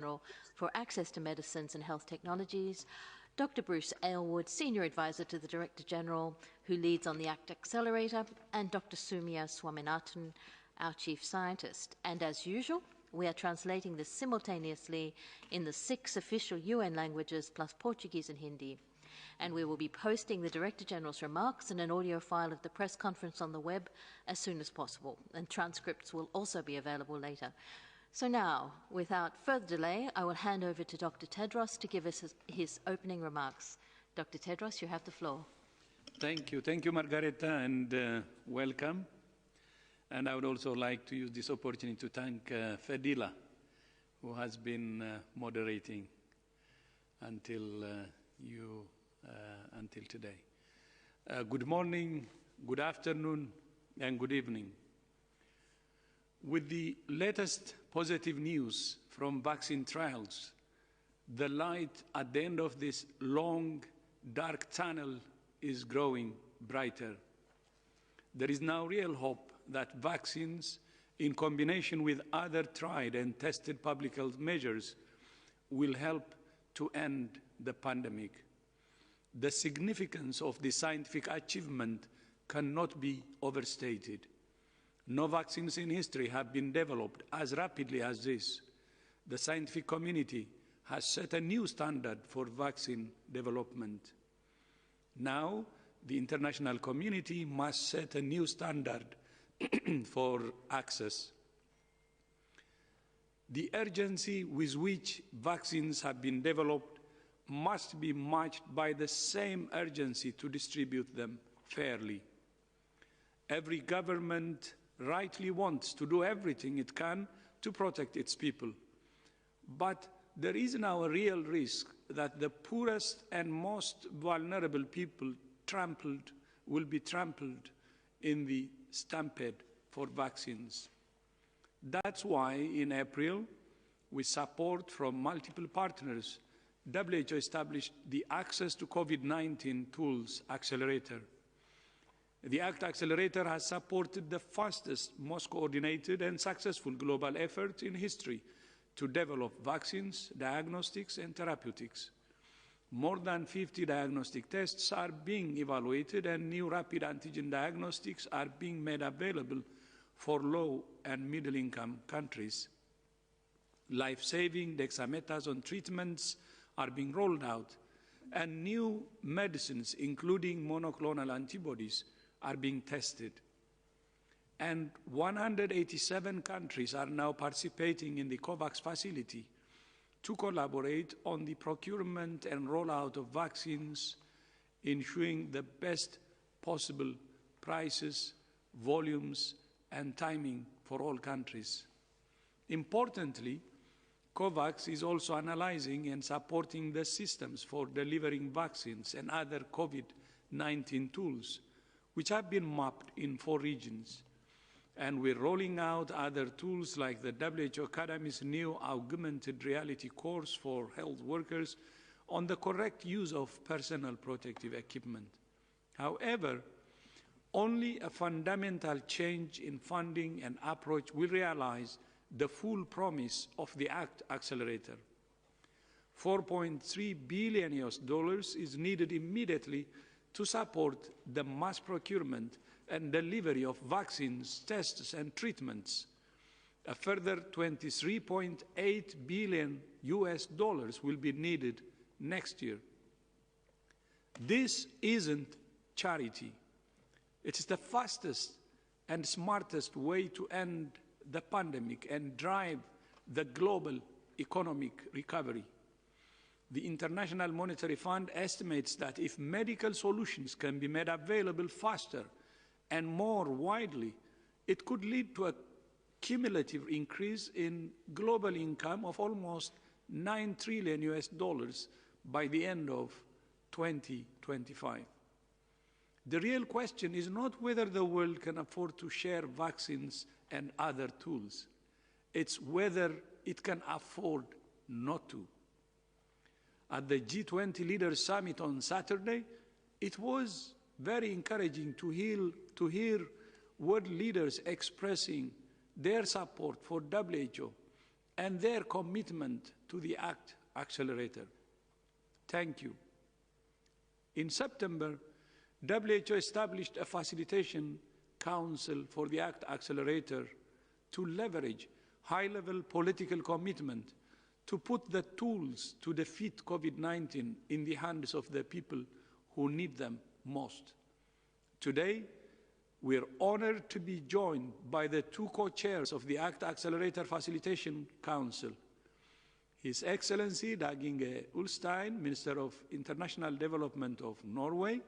General for Access to Medicines and Health Technologies, Dr. Bruce Aylward, Senior Advisor to the Director General, who leads on the Act-accelerator, and Dr. Soumya Swaminathan, our Chief Scientist. And as usual, we are translating this simultaneously in the 6 official UN languages plus Portuguese and Hindi. And we will be posting the Director General's remarks and an audio file of the press conference on the web as soon as possible. And transcripts will also be available later. So now, without further delay, I will hand over to Dr. Tedros to give us his opening remarks. Dr. Tedros, you have the floor. Thank you, Margareta, and welcome. And I would also like to use this opportunity to thank Fadila, who has been moderating until until today. Good morning, good afternoon, and good evening. With the latest positive news from vaccine trials, the light at the end of this long, dark tunnel is growing brighter. There is now real hope that vaccines, in combination with other tried and tested public health measures, will help to end the pandemic. The significance of this scientific achievement cannot be overstated. No vaccines in history have been developed as rapidly as this. The scientific community has set a new standard for vaccine development. Now, the international community must set a new standard for access. The urgency with which vaccines have been developed must be matched by the same urgency to distribute them fairly. Every government rightly wants to do everything it can to protect its people. But there is now a real risk that the poorest and most vulnerable people will be trampled in the stampede for vaccines. That's why in April, with support from multiple partners, WHO established the Access to COVID-19 Tools Accelerator. The Act-accelerator has supported the fastest, most coordinated and successful global effort in history to develop vaccines, diagnostics, and therapeutics. More than 50 diagnostic tests are being evaluated, and new rapid antigen diagnostics are being made available for low and middle-income countries. Life-saving dexamethasone treatments are being rolled out, and new medicines, including monoclonal antibodies, are being tested. And 187 countries are now participating in the COVAX facility to collaborate on the procurement and rollout of vaccines, ensuring the best possible prices, volumes, and timing for all countries. Importantly, COVAX is also analyzing and supporting the systems for delivering vaccines and other COVID-19 tools, which have been mapped in 4 regions. And we're rolling out other tools like the WHO Academy's new augmented reality course for health workers on the correct use of personal protective equipment. However, only a fundamental change in funding and approach will realize the full promise of the Act-accelerator. $4.3 billion is needed immediately to support the mass procurement and delivery of vaccines, tests, and treatments. A further $23.8 billion will be needed next year. This isn't charity. It is the fastest and smartest way to end the pandemic and drive the global economic recovery. The International Monetary Fund estimates that if medical solutions can be made available faster and more widely, it could lead to a cumulative increase in global income of almost $9 trillion by the end of 2025. The real question is not whether the world can afford to share vaccines and other tools. It's whether it can afford not to. At the G20 Leaders Summit on Saturday, it was very encouraging to hear world leaders expressing their support for WHO and their commitment to the Act-accelerator. Thank you. In September, WHO established a facilitation council for the Act-accelerator to leverage high-level political commitment to put the tools to defeat COVID-19 in the hands of the people who need them most. Today, we're honored to be joined by the two co-chairs of the Act-accelerator Facilitation Council, His Excellency Dag Inge Ulstein, Minister of International Development of Norway,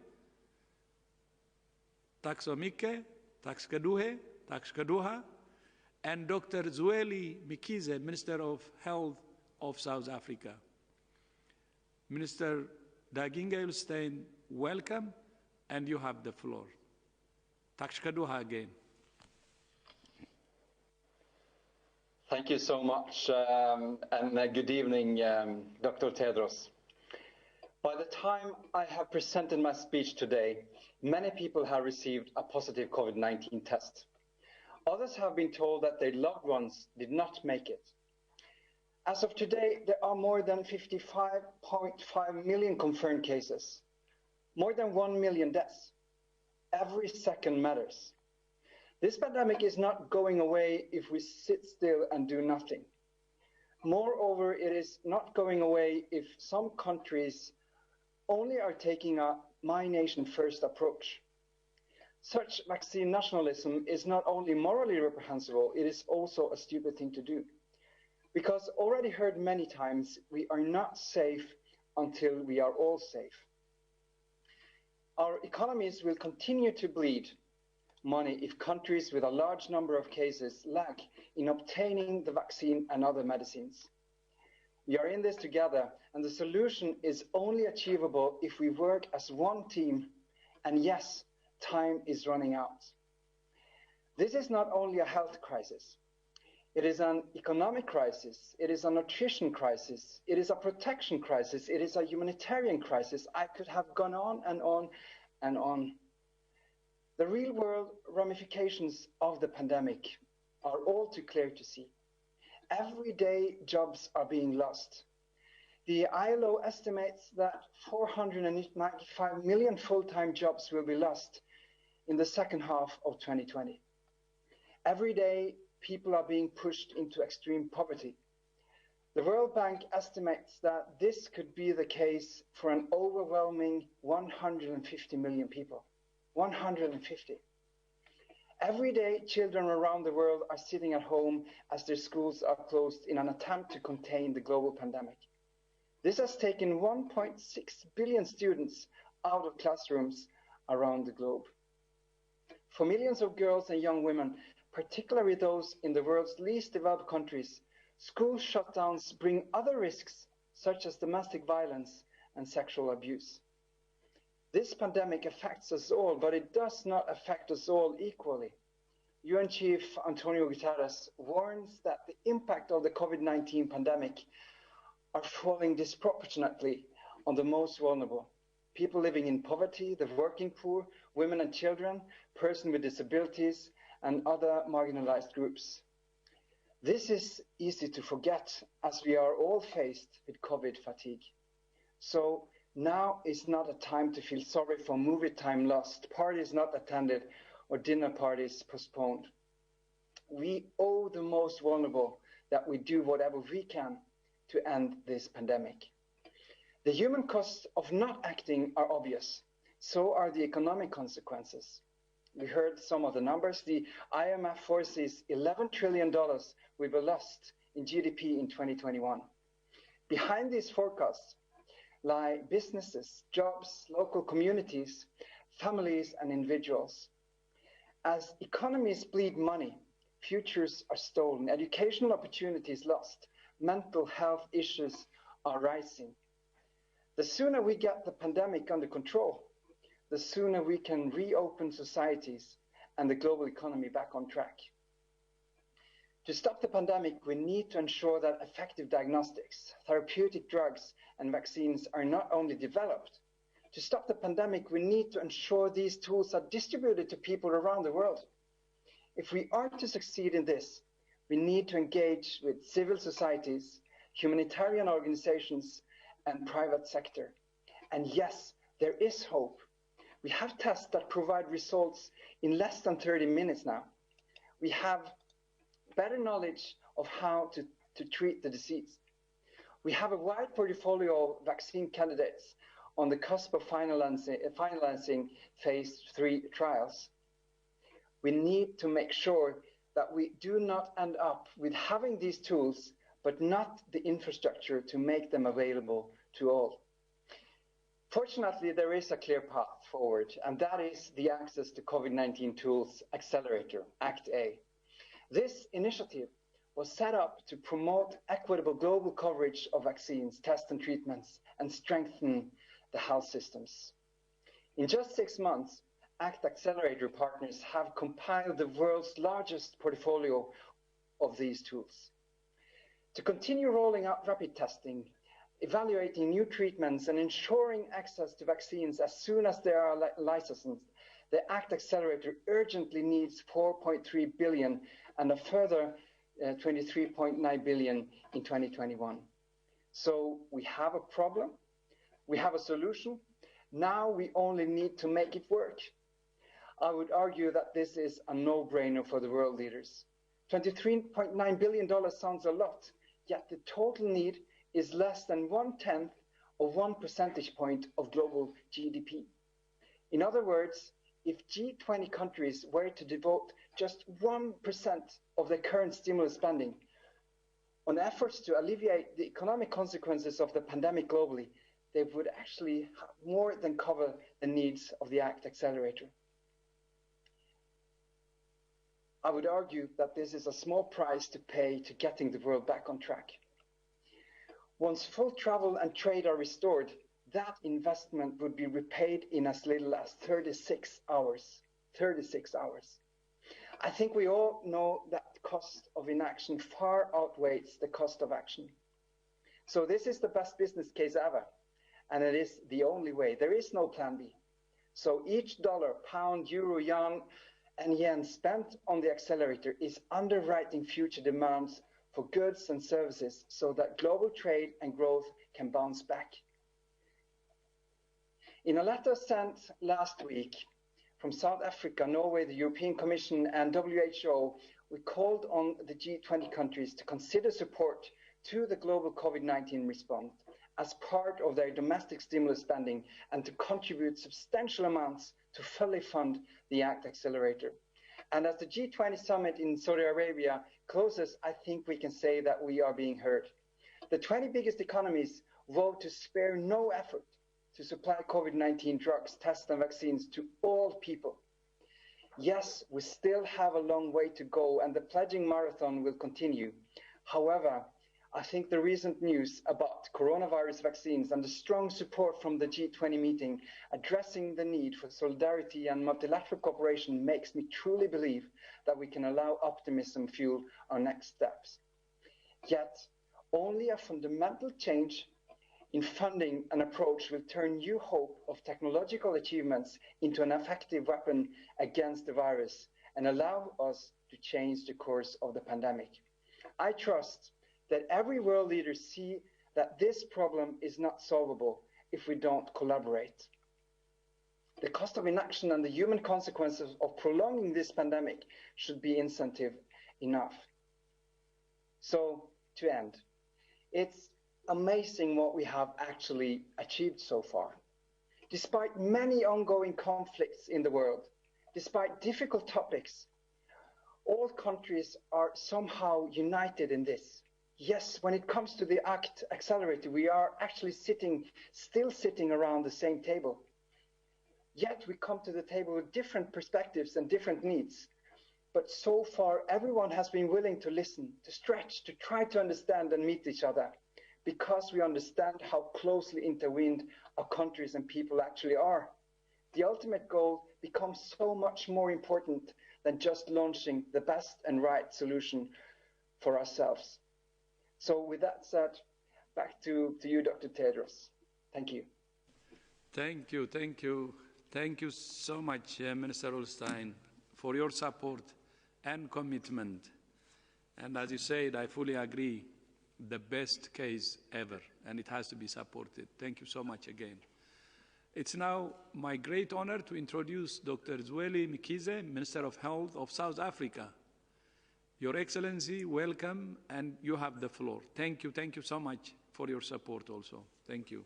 Tack så mycket, tack ska du ha, and Dr. Zweli Mkhize, Minister of Health of South Africa. Minister Dag Inge Ulstein, welcome, and you have the floor. Tack ska du ha again. Thank you so much, and good evening, Dr. Tedros. By the time I have presented my speech today, many people have received a positive COVID-19 test. Others have been told that their loved ones did not make it. As of today, there are more than 55.5 million confirmed cases, more than 1 million deaths. Every second matters. This pandemic is not going away if we sit still and do nothing. Moreover, it is not going away if some countries only are taking a my nation first approach. Such vaccine nationalism is not only morally reprehensible, it is also a stupid thing to do. Because already heard many times, we are not safe until we are all safe. Our economies will continue to bleed money if countries with a large number of cases lag in obtaining the vaccine and other medicines. We are in this together, and the solution is only achievable if we work as one team, and yes, time is running out. This is not only a health crisis. It is an economic crisis, it is a nutrition crisis, it is a protection crisis, it is a humanitarian crisis. I could have gone on and on and on. The real world ramifications of the pandemic are all too clear to see. Every day jobs are being lost. The ILO estimates that 495 million full-time jobs will be lost in the second half of 2020. Every day, people are being pushed into extreme poverty. The World Bank estimates that this could be the case for an overwhelming 150 million people. 150. Every day, children around the world are sitting at home as their schools are closed in an attempt to contain the global pandemic. This has taken 1.6 billion students out of classrooms around the globe. For millions of girls and young women, particularly those in the world's least developed countries, school shutdowns bring other risks, such as domestic violence and sexual abuse. This pandemic affects us all, but it does not affect us all equally. UN Chief Antonio Guterres warns that the impact of the COVID-19 pandemic are falling disproportionately on the most vulnerable. People living in poverty, the working poor, women and children, persons with disabilities, and other marginalized groups. This is easy to forget as we are all faced with COVID fatigue. So now is not a time to feel sorry for movie time lost, parties not attended, or dinner parties postponed. We owe the most vulnerable that we do whatever we can to end this pandemic. The human costs of not acting are obvious. So are the economic consequences. We heard some of the numbers. The IMF foresees $11 trillion will be lost in GDP in 2021. Behind these forecasts lie businesses, jobs, local communities, families, and individuals. As economies bleed money, futures are stolen, educational opportunities lost, mental health issues are rising. The sooner we get the pandemic under control, the sooner we can reopen societies and the global economy back on track. To stop the pandemic, we need to ensure that effective diagnostics, therapeutic drugs, and vaccines are not only developed. To stop the pandemic, we need to ensure these tools are distributed to people around the world. If we are to succeed in this, we need to engage with civil societies, humanitarian organizations, and private sector. And yes, there is hope. We have tests that provide results in less than 30 minutes now. We have better knowledge of how to treat the disease. We have a wide portfolio of vaccine candidates on the cusp of finalizing phase 3 trials. We need to make sure that we do not end up with having these tools, but not the infrastructure to make them available to all. Fortunately, there is a clear path forward, and that is the Access to COVID-19 Tools Accelerator, Act-A. This initiative was set up to promote equitable global coverage of vaccines, tests and treatments, and strengthen the health systems. In just 6 months, Act-accelerator partners have compiled the world's largest portfolio of these tools. To continue rolling out rapid testing, evaluating new treatments, and ensuring access to vaccines as soon as they are licensed, the Act-accelerator urgently needs $4.3 billion and a further $23.9 billion in 2021. So we have a problem, we have a solution, now we only need to make it work. I would argue that this is a no-brainer for the world leaders. $23.9 billion sounds a lot, yet the total need is less than 1/10 of 1 percentage point of global GDP. In other words, if G20 countries were to devote just 1% of their current stimulus spending on efforts to alleviate the economic consequences of the pandemic globally, they would actually more than cover the needs of the Act-accelerator. I would argue that this is a small price to pay to getting the world back on track. Once full travel and trade are restored, that investment would be repaid in as little as 36 hours. 36 hours. I think we all know that the cost of inaction far outweighs the cost of action. So this is the best business case ever, and it is the only way. There is no plan B. So each dollar, pound, euro, yuan, and yen spent on the accelerator is underwriting future demands for goods and services so that global trade and growth can bounce back. In a letter sent last week from South Africa, Norway, the European Commission, and WHO, we called on the G20 countries to consider support to the global COVID-19 response as part of their domestic stimulus spending and to contribute substantial amounts to fully fund the Act-accelerator. And as the G20 summit in Saudi Arabia closes, I think we can say that we are being heard. The 20 biggest economies vote to spare no effort to supply COVID-19 drugs, tests, and vaccines to all people. Yes, we still have a long way to go, and the pledging marathon will continue. However, I think the recent news about coronavirus vaccines and the strong support from the G20 meeting addressing the need for solidarity and multilateral cooperation makes me truly believe that we can allow optimism fuel our next steps. Yet, only a fundamental change in funding and approach will turn new hope of technological achievements into an effective weapon against the virus and allow us to change the course of the pandemic. I trust that every world leader see that this problem is not solvable if we don't collaborate. The cost of inaction and the human consequences of prolonging this pandemic should be incentive enough. So, to end, it's amazing what we have actually achieved so far. Despite many ongoing conflicts in the world, despite difficult topics, all countries are somehow united in this. Yes, when it comes to the Act-accelerator, we are actually still sitting around the same table. Yet we come to the table with different perspectives and different needs. But so far, everyone has been willing to listen, to stretch, to try to understand and meet each other, because we understand how closely intertwined our countries and people actually are. The ultimate goal becomes so much more important than just launching the best and right solution for ourselves. So with that said, back to you, Dr. Tedros. Thank you. Thank you, thank you. Thank you so much, Minister Ulstein, for your support and commitment. And as you said, I fully agree, the best case ever, and it has to be supported. Thank you so much again. It's now my great honor to introduce Dr. Zweli Mkhize, Minister of Health of South Africa. Your Excellency, welcome, and you have the floor. Thank you so much for your support also. Thank you.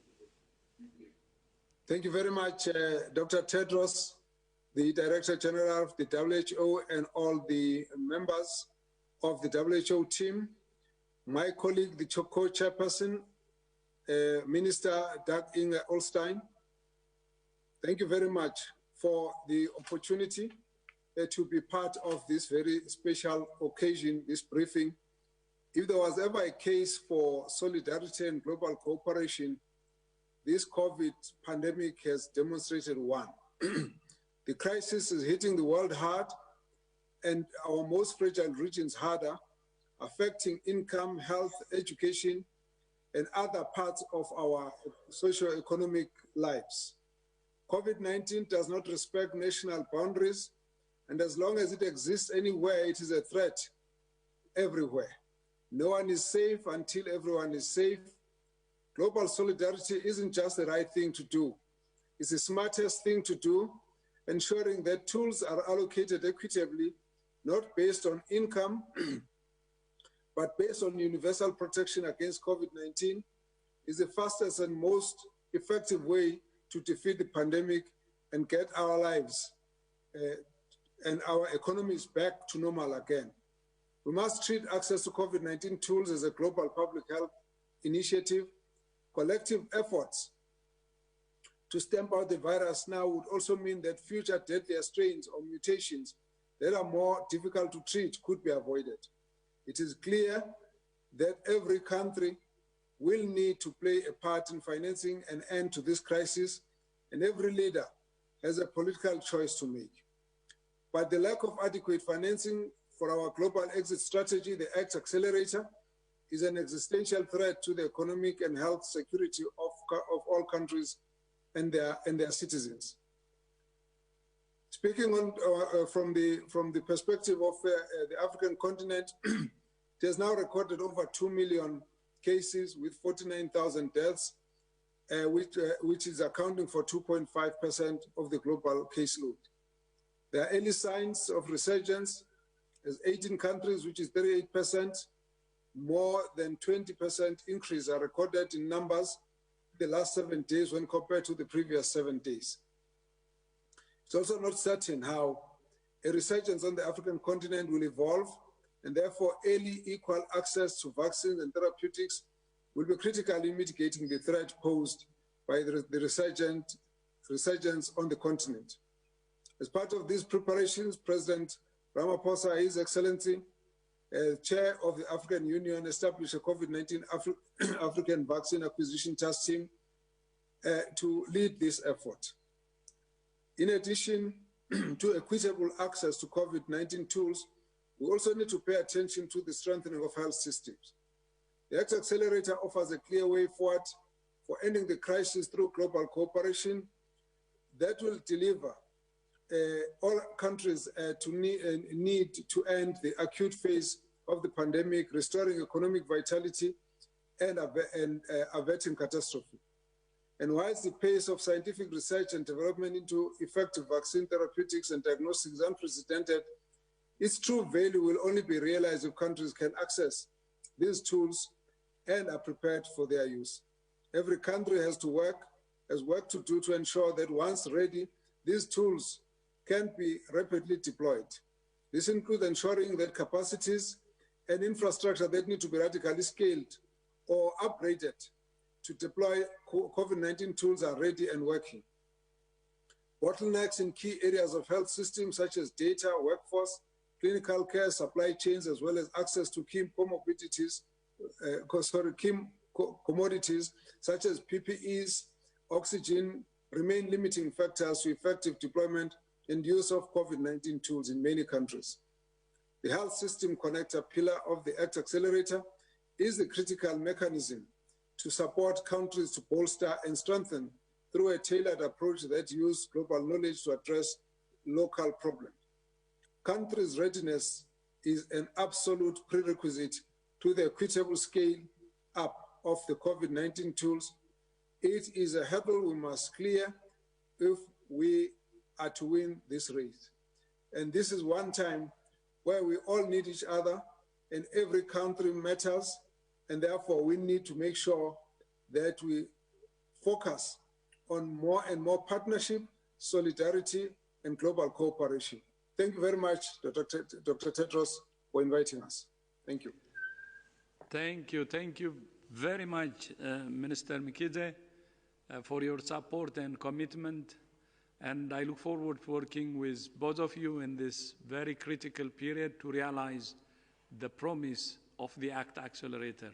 Thank you very much, Dr. Tedros, the Director General of the WHO, and all the members of the WHO team, my colleague, the co-chairperson, Minister Doug Inge Olstein. Thank you very much for the opportunity to be part of this very special occasion, this briefing. If there was ever a case for solidarity and global cooperation, this COVID pandemic has demonstrated one. The crisis is hitting the world hard and our most fragile regions harder, affecting income, health, education, and other parts of our socio-economic lives. COVID-19 does not respect national boundaries, and as long as it exists anywhere, it is a threat everywhere. No one is safe until everyone is safe. Global solidarity isn't just the right thing to do. It's the smartest thing to do, ensuring that tools are allocated equitably, not based on income, but based on universal protection against COVID-19, is the fastest and most effective way to defeat the pandemic and get our lives and our economies back to normal again. We must treat access to COVID-19 tools as a global public health initiative. Collective efforts to stamp out the virus now would also mean that future deadlier strains or mutations that are more difficult to treat could be avoided. It is clear that every country will need to play a part in financing an end to this crisis, and every leader has a political choice to make. But the lack of adequate financing for our global exit strategy, the Act-accelerator, is an existential threat to the economic and health security of all countries and their citizens. Speaking from the perspective of the African continent, it has now recorded over 2 million cases with 49,000 deaths, which is accounting for 2.5% of the global caseload. There are early signs of resurgence as 18 countries, which is 38%, more than 20% increase are recorded in numbers the last 7 days when compared to the previous 7 days. It's also not certain how a resurgence on the African continent will evolve, and therefore early equal access to vaccines and therapeutics will be critical in mitigating the threat posed by the resurgence on the continent. As part of these preparations, President Ramaphosa, His Excellency, Chair of the African Union, established a COVID-19 African Vaccine Acquisition Task Team to lead this effort. In addition to equitable access to COVID-19 tools, we also need to pay attention to the strengthening of health systems. The Act-accelerator offers a clear way forward for ending the crisis through global cooperation that will deliver all countries need to end the acute phase of the pandemic, restoring economic vitality and averting catastrophe. And whilst the pace of scientific research and development into effective vaccine therapeutics and diagnostics is unprecedented, its true value will only be realized if countries can access these tools and are prepared for their use. Every country has work to do to ensure that once ready, these tools can be rapidly deployed. This includes ensuring that capacities and infrastructure that need to be radically scaled or upgraded to deploy COVID-19 tools are ready and working. Bottlenecks in key areas of health systems such as data, workforce, clinical care, supply chains, as well as access to key commodities such as PPEs, oxygen, remain limiting factors to effective deployment and use of COVID-19 tools in many countries. The Health System Connector pillar of the Act-accelerator is the critical mechanism to support countries to bolster and strengthen through a tailored approach that uses global knowledge to address local problems. Countries' readiness is an absolute prerequisite to the equitable scale up of the COVID-19 tools. It is a hurdle we must clear if we are to win this race. And this is one time where we all need each other and every country matters, and therefore we need to make sure that we focus on more and more partnership, solidarity, and global cooperation. Thank you very much, Dr. Tedros, for inviting us. Thank you. Thank you. Thank you very much, Minister Mkhize, for your support and commitment. And I look forward to working with both of you in this very critical period to realize the promise of the Act-accelerator.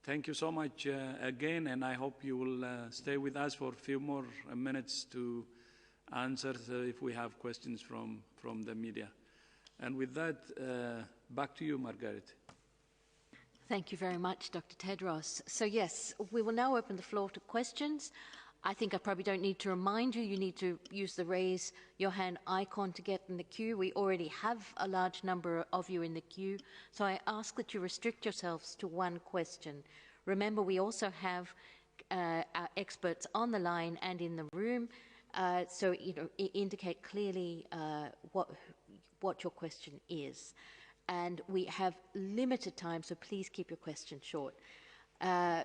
Thank you so much again, and I hope you will stay with us for a few more minutes to answer if we have questions from the media. And with that, back to you, Margaret. Thank you very much, Dr. Tedros. So yes, we will now open the floor to questions. I think I probably don't need to remind you, you need to use the raise your hand icon to get in the queue. We already have a large number of you in the queue, so I ask that you restrict yourselves to one question. Remember, we also have our experts on the line and in the room, so indicate clearly what your question is. And we have limited time, so please keep your question short.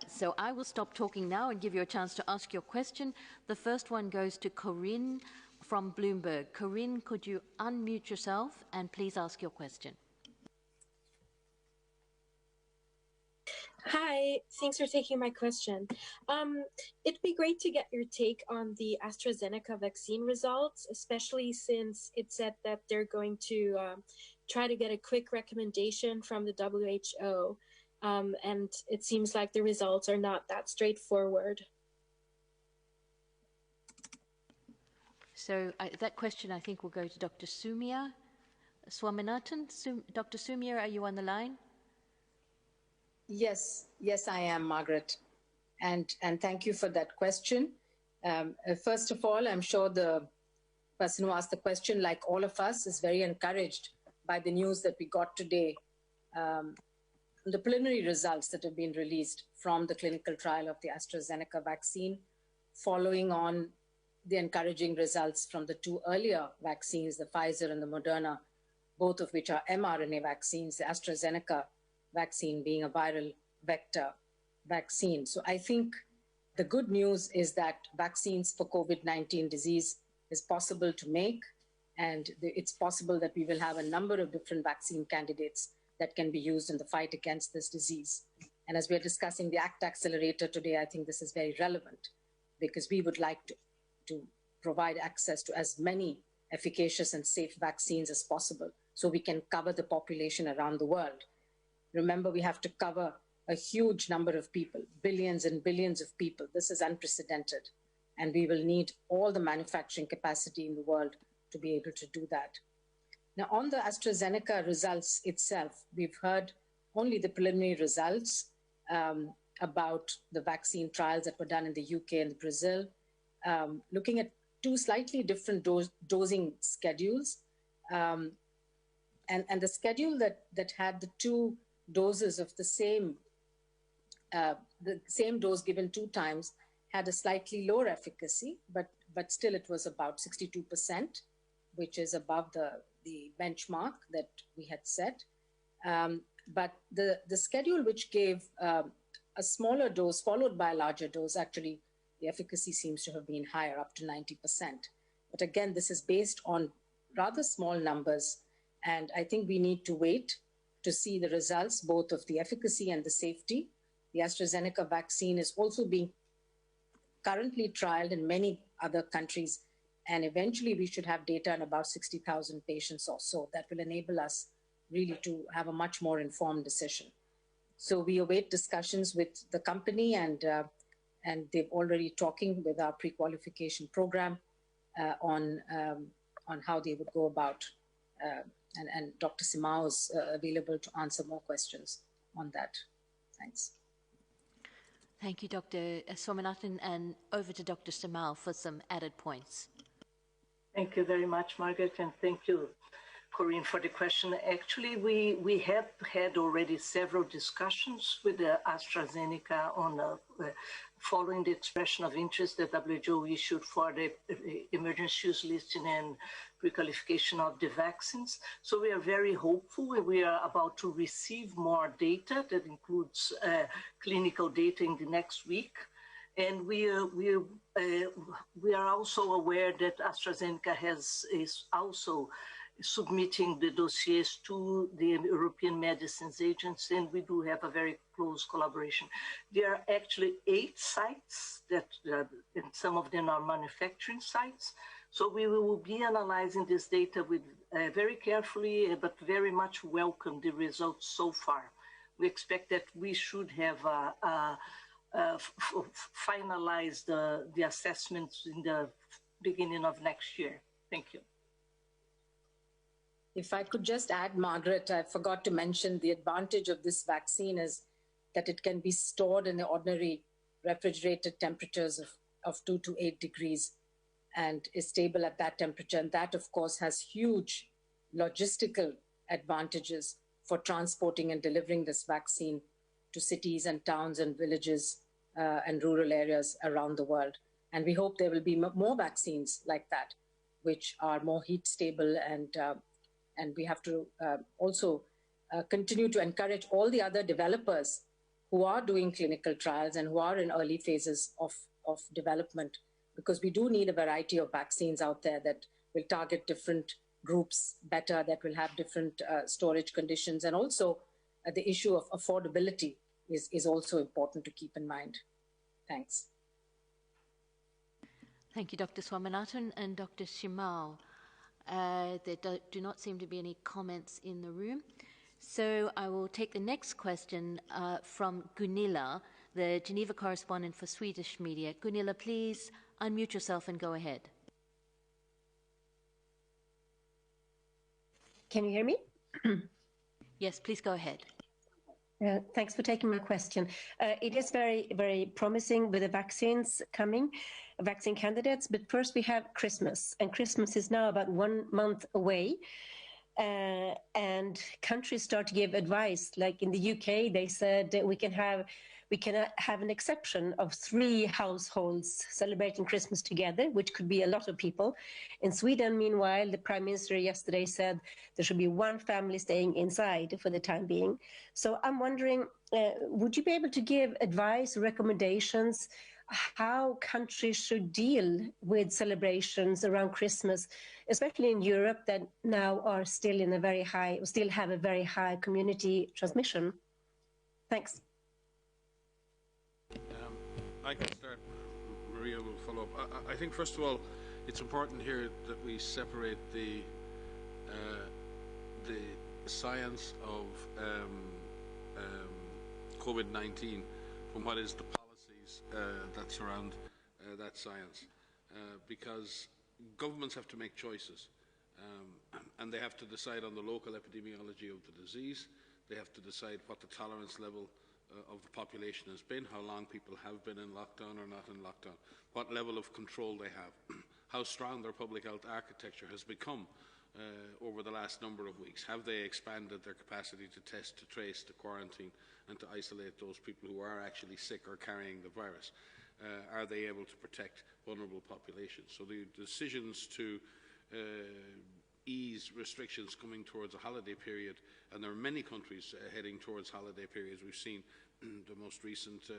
So I will stop talking now and give you a chance to ask your question. The first one goes to Corinne from Bloomberg. Corinne, could you unmute yourself and please ask your question? Hi, thanks for taking my question. It'd be great to get your take on the AstraZeneca vaccine results, especially since it said that they're going to try to get a quick recommendation from the WHO. And it seems like the results are not that straightforward. So that question, I think, will go to Dr. Soumya Swaminathan. Dr. Soumya, are you on the line? Yes, I am, Margaret. And thank you for that question. First of all, I'm sure the person who asked the question, like all of us, is very encouraged by the news that we got today, the preliminary results that have been released from the clinical trial of the AstraZeneca vaccine, following on the encouraging results from the two earlier vaccines, the Pfizer and the Moderna, both of which are mRNA vaccines, the AstraZeneca vaccine being a viral vector vaccine. So I think the good news is that vaccines for COVID-19 disease is possible to make, and it's possible that we will have a number of different vaccine candidates that can be used in the fight against this disease. And as we're discussing the Act-accelerator today, I think this is very relevant because we would like to provide access to as many efficacious and safe vaccines as possible so we can cover the population around the world. Remember, we have to cover a huge number of people, billions and billions of people. This is unprecedented, and we will need all the manufacturing capacity in the world to be able to do that. Now, on the AstraZeneca results itself, we've heard only the preliminary results about the vaccine trials that were done in the UK and Brazil, looking at two slightly different dosing schedules. And the schedule that had the two doses of the same dose given 2 times had a slightly lower efficacy, but still it was about 62%, which is above the benchmark that we had set. But the schedule which gave a smaller dose followed by a larger dose, actually the efficacy seems to have been higher, up to 90%. But again, this is based on rather small numbers, and I think we need to wait to see the results, both of the efficacy and the safety. The AstraZeneca vaccine is also being currently trialed in many other countries, and eventually we should have data in about 60,000 patients or so that will enable us really to have a much more informed decision. So we await discussions with the company, and they've already talking with our pre-qualification program on how they would go about. And Dr. Simao is available to answer more questions on that. Thanks. Thank you, Dr. Swaminathan, and over to Dr. Simao for some added points. Thank you very much, Margaret, and thank you, Corinne, for the question. Actually, we have had already several discussions with AstraZeneca on following the expression of interest that WHO issued for the emergency use listing and pre-qualification of the vaccines. So we are very hopeful. We are about to receive more data that includes clinical data in the next week. And we are also aware that AstraZeneca is also submitting the dossiers to the European Medicines Agency, and we do have a very close collaboration. There are actually 8 sites that, and some of them are manufacturing sites. So we will be analyzing this data with very carefully, but very much welcome the results so far. We expect that we should have finalized the assessments in the beginning of next year. Thank you. If I could just add, Margaret, I forgot to mention the advantage of this vaccine is that it can be stored in the ordinary refrigerated temperatures of 2 to 8 degrees and is stable at that temperature. And that, of course, has huge logistical advantages for transporting and delivering this vaccine to cities and towns and villages and rural areas around the world. And we hope there will be more vaccines like that, which are more heat stable, and we have to also continue to encourage all the other developers who are doing clinical trials and who are in early phases of development, because we do need a variety of vaccines out there that will target different groups better, that will have different storage conditions. And also the issue of affordability is also important to keep in mind. Thanks. Thank you, Dr. Swaminathan and Dr. Shimal. There do not seem to be any comments in the room. So I will take the next question from Gunilla, the Geneva correspondent for Swedish media. Gunilla, please unmute yourself and go ahead. Can you hear me? Yes, please go ahead. Thanks for taking my question. It is very, very promising with the vaccines coming, vaccine candidates. But first we have Christmas, and Christmas is now about 1 month away. And countries start to give advice. Like in the UK, they said that we can have an exception of 3 households celebrating Christmas together, which could be a lot of people. In Sweden, meanwhile, the Prime Minister yesterday said there should be 1 family staying inside for the time being. So I'm wondering, would you be able to give advice, recommendations, how countries should deal with celebrations around Christmas, especially in Europe that now are still in a very high, still have a very high community transmission? Thanks. I can start. Maria will follow up. I think, first of all, it's important here that we separate the science of COVID-19 from what is the policies that surround that science, because governments have to make choices, and they have to decide on the local epidemiology of the disease. They have to decide what the tolerance level of the population has been, how long people have been in lockdown or not in lockdown, what level of control they have, how strong their public health architecture has become over the last number of weeks. Have they expanded their capacity to test, to trace, to quarantine, and to isolate those people who are actually sick or carrying the virus? Are they able to protect vulnerable populations? So the decisions to ease restrictions coming towards a holiday period, and there are many countries heading towards holiday periods. We've seen the most recent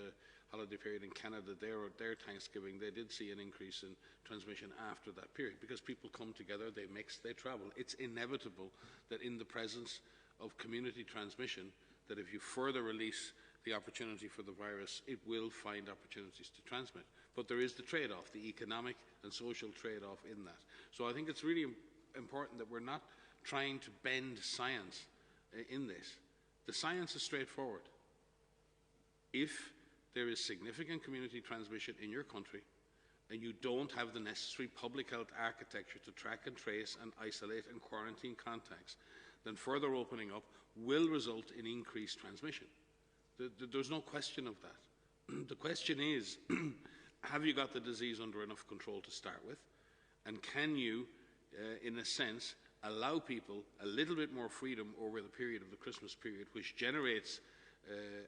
holiday period in Canada, their Thanksgiving, they did see an increase in transmission after that period, because people come together, they mix, they travel. It's inevitable that in the presence of community transmission, that if you further release the opportunity for the virus, it will find opportunities to transmit. But there is the trade-off, the economic and social trade-off in that. So I think it's really important that we're not trying to bend science in this. The science is straightforward. If there is significant community transmission in your country and you don't have the necessary public health architecture to track and trace and isolate and quarantine contacts, then further opening up will result in increased transmission. There's no question of that. The question is, have you got the disease under enough control to start with? And can you, in a sense, allow people a little bit more freedom over the period of the Christmas period, which generates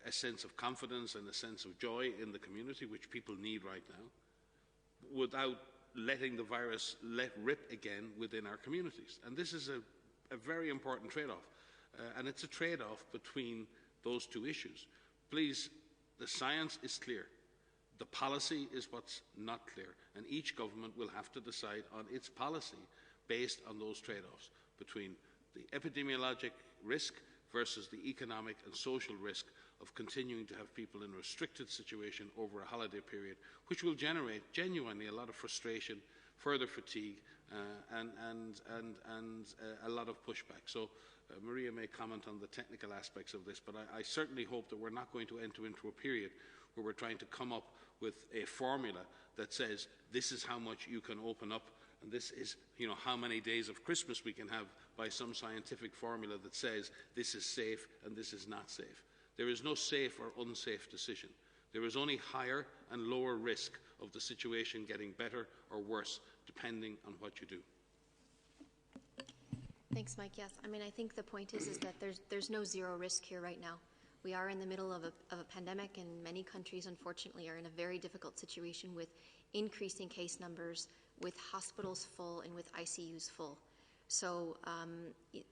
a sense of confidence and a sense of joy in the community, which people need right now, without letting the virus let rip again within our communities. And this is a very important trade-off. And it's a trade-off between those two issues. Please, the science is clear. The policy is what's not clear. And each government will have to decide on its policy based on those trade-offs between the epidemiologic risk versus the economic and social risk of continuing to have people in a restricted situation over a holiday period, which will generate genuinely a lot of frustration, further fatigue, and a lot of pushback. So Maria may comment on the technical aspects of this, but I certainly hope that we're not going to enter into a period where we're trying to come up with a formula that says this is how much you can open up, and this is, how many days of Christmas we can have by some scientific formula that says this is safe and this is not safe. There is no safe or unsafe decision. There is only higher and lower risk of the situation getting better or worse, depending on what you do. Thanks, Mike. Yes, I think the point is that there's no zero risk here right now. We are in the middle of a pandemic, and many countries, unfortunately, are in a very difficult situation with increasing case numbers, with hospitals full, and with ICUs full. So,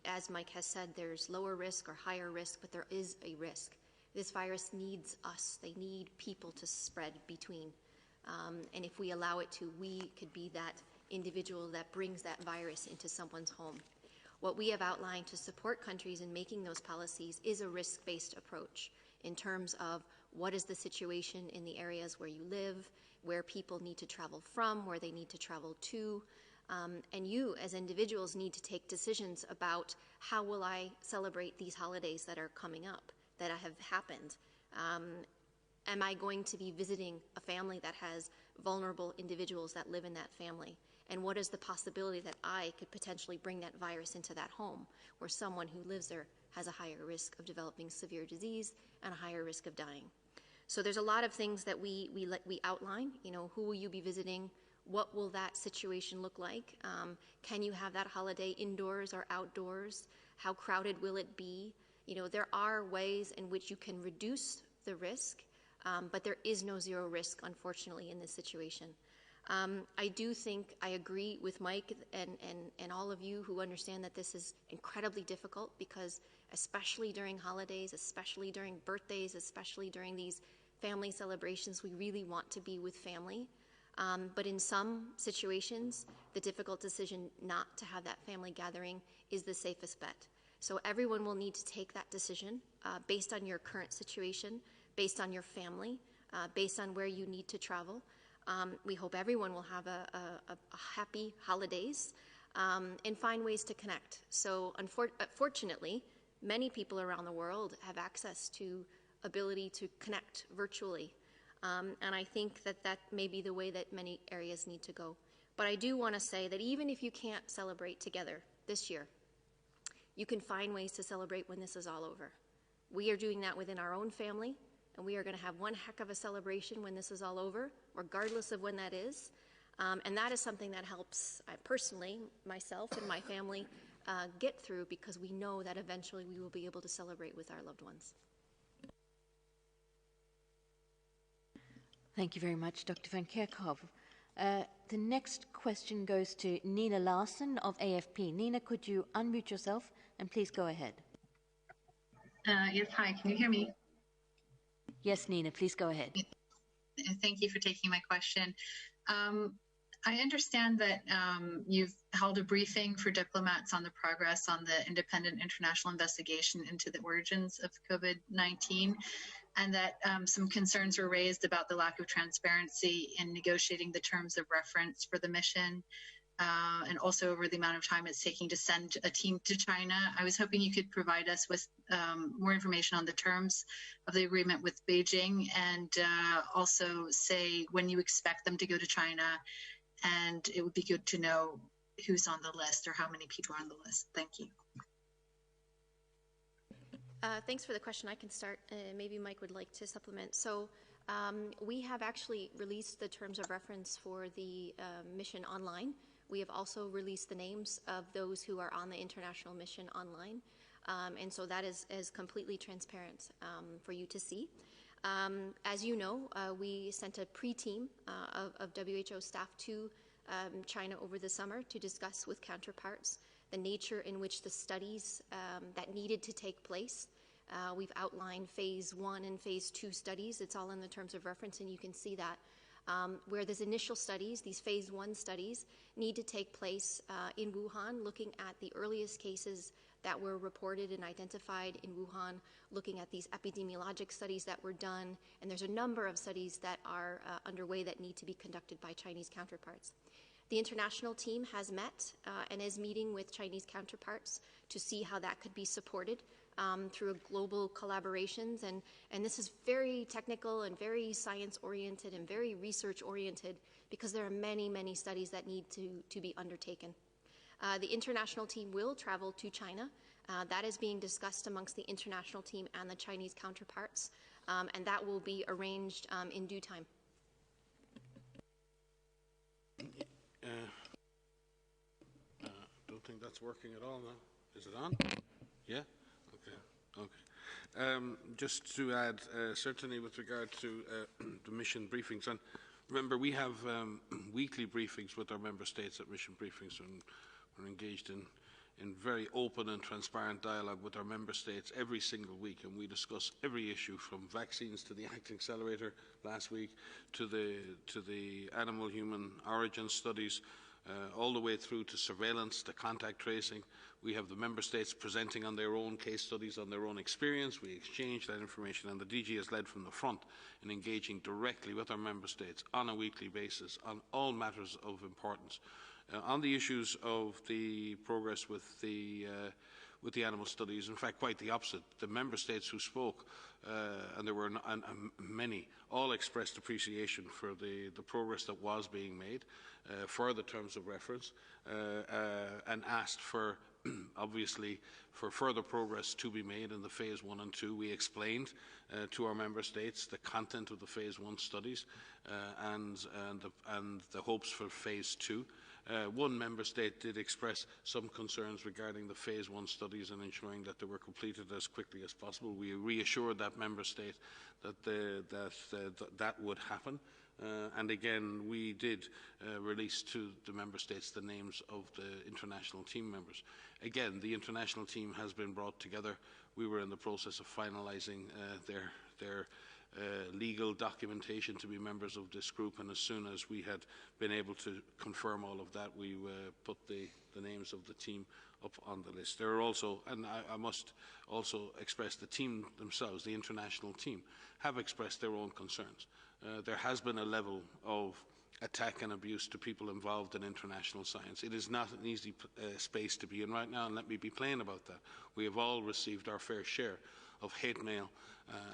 as Mike has said, there's lower risk or higher risk, but there is a risk. This virus needs us. They need people to spread between. And if we allow it to, we could be that individual that brings that virus into someone's home. What we have outlined to support countries in making those policies is a risk-based approach in terms of what is the situation in the areas where you live, where people need to travel from, where they need to travel to, and you as individuals need to take decisions about how will I celebrate these holidays that are coming up, that have happened. Am I going to be visiting a family that has vulnerable individuals that live in that family? And what is the possibility that I could potentially bring that virus into that home where someone who lives there has a higher risk of developing severe disease and a higher risk of dying? So there's a lot of things that we outline. Who will you be visiting? What will that situation look like? Can you have that holiday indoors or outdoors? How crowded will it be? There are ways in which you can reduce the risk, but there is no zero risk, unfortunately, in this situation. I do think I agree with Mike and all of you who understand that this is incredibly difficult because especially during holidays, especially during birthdays, especially during these family celebrations, we really want to be with family. But in some situations, the difficult decision not to have that family gathering is the safest bet. So everyone will need to take that decision based on your current situation, based on your family, based on where you need to travel. We hope everyone will have a happy holidays and find ways to connect. So unfortunately, many people around the world have access to ability to connect virtually. And I think that may be the way that many areas need to go. But I do want to say that even if you can't celebrate together this year, you can find ways to celebrate when this is all over. We are doing that within our own family, and we are going to have one heck of a celebration when this is all over, regardless of when that is. And that is something that helps, personally, myself and my family get through, because we know that eventually we will be able to celebrate with our loved ones. Thank you very much, Dr. Van Kerkhove. The next question goes to Nina Larson of AFP. Nina, could you unmute yourself and please go ahead? Yes, hi, can you hear me? Yes, Nina, please go ahead. Thank you for taking my question. I understand that you've held a briefing for diplomats on the progress on the independent international investigation into the origins of COVID-19, and that some concerns were raised about the lack of transparency in negotiating the terms of reference for the mission, and also over the amount of time it's taking to send a team to China. I was hoping you could provide us with more information on the terms of the agreement with Beijing, and also say when you expect them to go to China, and it would be good to know who's on the list or how many people are on the list. Thank you. Thanks for the question. I can start. Maybe Mike would like to supplement. So we have actually released the terms of reference for the mission online. We have also released the names of those who are on the international mission online. And so that is completely transparent for you to see. As you know, we sent a pre-team of WHO staff to China over the summer to discuss with counterparts the nature in which the studies that needed to take place. We've outlined phase 1 and phase 2 studies. It's all in the terms of reference, and you can see that. Where these initial studies, these phase 1 studies, need to take place in Wuhan, looking at the earliest cases that were reported and identified in Wuhan, looking at these epidemiologic studies that were done, and there's a number of studies that are underway that need to be conducted by Chinese counterparts. The international team has met and is meeting with Chinese counterparts to see how that could be supported through global collaborations, and this is very technical and very science-oriented and very research-oriented because there are many, many studies that need to be undertaken. The international team will travel to China. That is being discussed amongst the international team and the Chinese counterparts, and that will be arranged in due time. Don't think that's working at all now. Is it on? Yeah? Okay. Just to add, certainly with regard to the mission briefings, and remember we have weekly briefings with our member states at mission briefings, and we're engaged in very open and transparent dialogue with our member states every single week, and we discuss every issue from vaccines to the Act-accelerator last week to the animal-human origin studies, all the way through to surveillance, to contact tracing. We have the member states presenting on their own case studies, on their own experience. We exchange that information, and the DG has led from the front in engaging directly with our member states on a weekly basis on all matters of importance. On the issues of the progress with the animal studies, in fact, quite the opposite. The member states who spoke, and there were many, all expressed appreciation for the progress that was being made, for the terms of reference, and asked for, obviously, for further progress to be made in the phase 1 and 2. We explained to our member states the content of the phase 1 studies and the hopes for phase 2. One member state did express some concerns regarding the phase 1 studies and ensuring that they were completed as quickly as possible. We reassured that member state that that would happen. And again, we did release to the member states the names of the international team members. Again, the international team has been brought together. We were in the process of finalising their legal documentation to be members of this group, and as soon as we had been able to confirm all of that, we put the names of the team up on the list. There are also, and I must also express, the team themselves, the international team, have expressed their own concerns. There has been a level of attack and abuse to people involved in international science. It is not an easy space to be in right now, and let me be plain about that. We have all received our fair share of hate mail